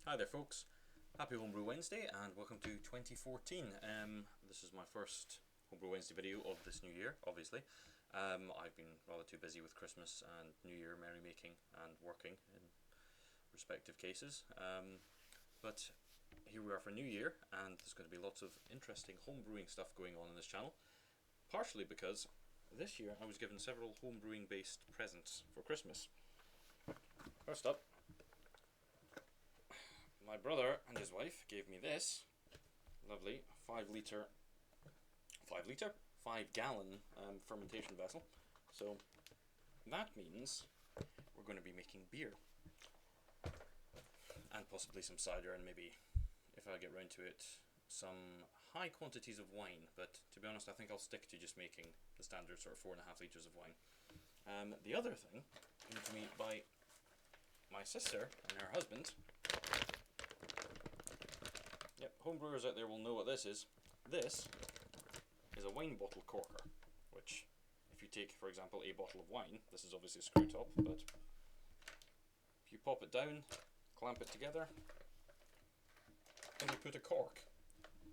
Hi there folks, happy Homebrew Wednesday and welcome to 2014. This is my first Homebrew Wednesday video of this new year, obviously. I've been rather too busy with Christmas and New Year merrymaking and working in respective cases. But here we are for New Year, and there's going to be lots of interesting homebrewing stuff going on this channel. Partially because this year I was given several homebrewing based presents for Christmas. First up, my brother and his wife gave me this lovely 5 gallon fermentation vessel. So that means we're going to be making beer and possibly some cider, and maybe, if I get round to it, some high quantities of wine. But to be honest, I think I'll stick to just making the standard sort of 4.5 litres of wine. The other thing given to me by my sister and her husband. Yep, homebrewers out there will know what this is. This is a wine bottle corker, which, if you take, for example, a bottle of wine, this is obviously a screw top, but if you pop it down, clamp it together, and you put a cork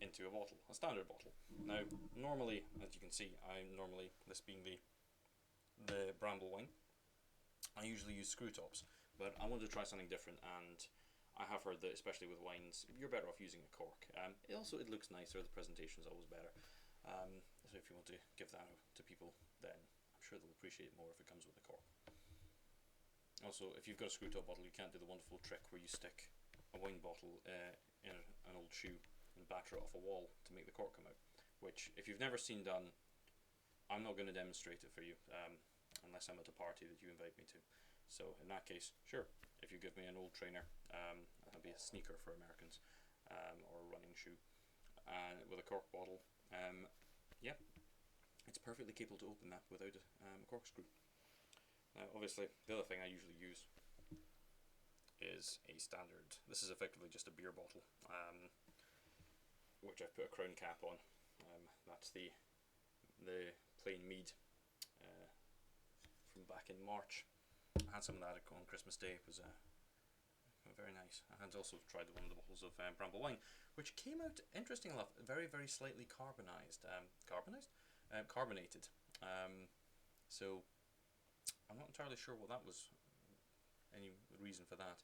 into a bottle, a standard bottle. Now, normally, as you can see, this being the Bramble wine, I usually use screw tops, but I wanted to try something different, and I have heard that, especially with wines, you're better off using a cork. It looks nicer, the presentation is always better. So if you want to give that to people, then I'm sure they'll appreciate it more if it comes with a cork. Also, if you've got a screw top bottle, you can't do the wonderful trick where you stick a wine bottle in an old shoe and batter it off a wall to make the cork come out, which, if you've never seen done, I'm not going to demonstrate it for you, unless I'm at a party that you invite me to. So in that case, sure, if you give me an old trainer, that'll be a sneaker for Americans, or a running shoe, with a cork bottle, yeah, it's perfectly capable to open that without a corkscrew. Now, obviously, the other thing I usually use is a standard. This is effectively just a beer bottle, which I've put a crown cap on. That's the plain mead from back in March. I had some of that on Christmas Day. It was very nice. I had also tried one of the bottles of Bramble wine, which came out, interesting enough, very, very slightly carbonated. So I'm not entirely sure what that was, any reason for that.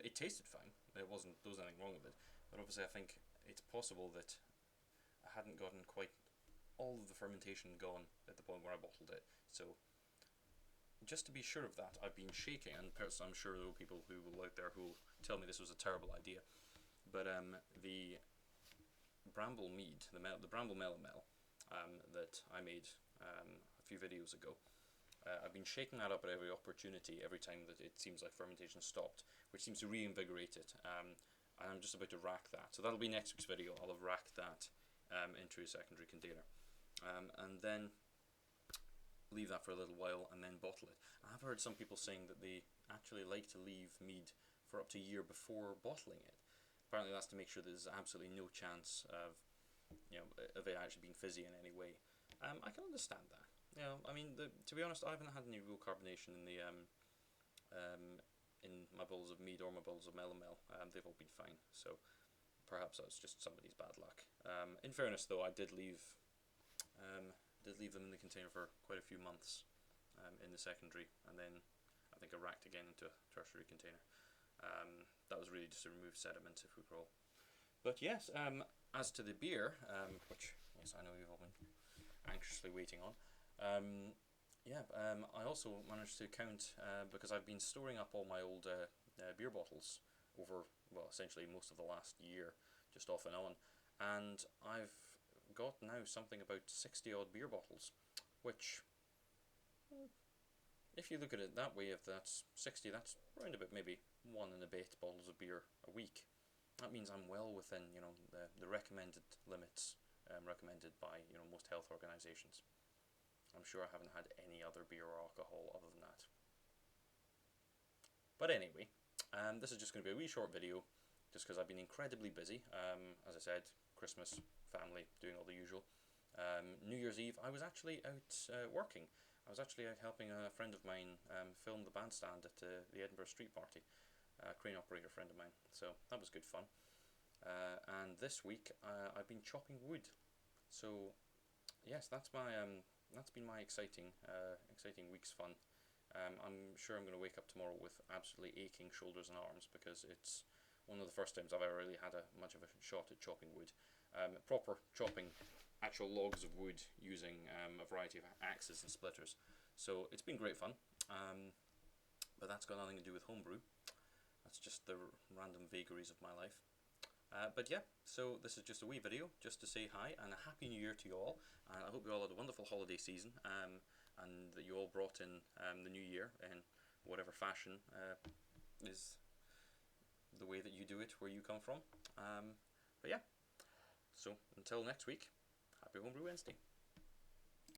It tasted fine. There was anything wrong with it, but obviously I think it's possible that I hadn't gotten quite all of the fermentation gone at the point where I bottled it. So just to be sure of that, I've been shaking, and I'm sure there are people who will out there who will tell me this was a terrible idea. But the Bramble mead, the Bramble Melomel, that I made a few videos ago, I've been shaking that up at every opportunity, every time that it seems like fermentation stopped, which seems to reinvigorate it. And I'm just about to rack that. So that'll be next week's video. I'll have racked that into a secondary container. And then leave that for a little while and then bottle it. I've heard some people saying that they actually like to leave mead for up to a year before bottling it. Apparently that's to make sure there's absolutely no chance of it actually being fizzy in any way. I can understand that. I mean, to be honest, I haven't had any real carbonation in the in my bottles of mead or my bottles of Melomel. They've all been fine, so perhaps that's just somebody's bad luck. In fairness, though, I did leave them in the container for quite a few months in the secondary, and then I think I racked again into a tertiary container. That was really just to remove sediment, if we recall. But yes, as to the beer, which yes, I know you've all been anxiously waiting on. I also managed to count, because I've been storing up all my old beer bottles over, well, essentially most of the last year, just off and on, and I've got now something about 60 odd beer bottles, which, if you look at it that way, if that's 60, that's around about maybe 1 and a bit bottles of beer a week. That means I'm well within the recommended limits recommended by most health organisations. I'm sure I haven't had any other beer or alcohol other than that. But anyway, this is just going to be a wee short video, just because I've been incredibly busy. As I said, Christmas, family, doing all the usual. New Year's Eve, I was actually out working. I was actually out helping a friend of mine film the bandstand at the Edinburgh Street Party. a crane operator friend of mine. So that was good fun. And this week I've been chopping wood. So yes, that's been my exciting week's fun. I'm sure I'm going to wake up tomorrow with absolutely aching shoulders and arms because it's one of the first times I've ever really had much of a shot at chopping wood. Proper chopping actual logs of wood using a variety of axes and splitters. So it's been great fun. But that's got nothing to do with homebrew. That's just the random vagaries of my life. But yeah, so this is just a wee video just to say hi and a happy new year to you all. I hope you all had a wonderful holiday season and that you all brought in the new year in whatever fashion is the way that you do it where you come from. But yeah, so until next week, happy Homebrew Wednesday.